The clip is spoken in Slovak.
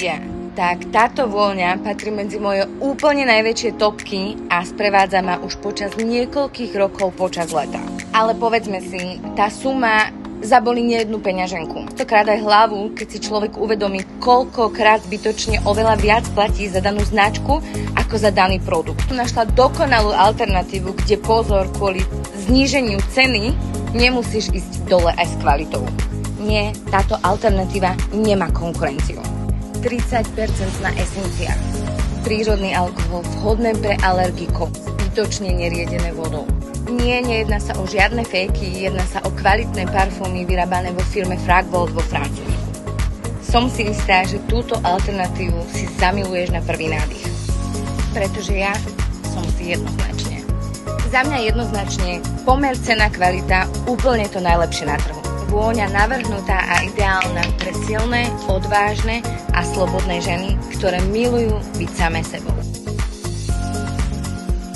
ľudia, tak táto vôňa patrí medzi moje úplne najväčšie topky a sprevádza ma už počas niekoľkých rokov počas leta. Ale povedzme si, tá suma zabolí nejednú peňaženku. Tokrát aj hlavu, keď si človek uvedomí, koľkokrát zbytočne oveľa viac platí za danú značku ako za daný produkt. Tu našla dokonalú alternatívu, kde pozor, kvôli zníženiu ceny nemusíš ísť dole aj s kvalitou. Nie, táto alternatíva nemá konkurenciu. 30% na esencia. Prírodný alkohol, vhodné pre alergikov, zbytočne neriedené vodou. Nie, nejedná sa o žiadne fejky, jedná sa o kvalitné parfúmy vyrábané vo firme Fragvold vo Francúzsku. Som si istá, že túto alternatívu si zamiluješ na prvý nádych. Pretože ja som si jednoznačne. Za mňa jednoznačne pomer cena kvalita úplne to najlepšie na trhu. Vôňa navrhnutá a ideálna pre silné, odvážne a slobodné ženy, ktoré milujú byť samé sebou.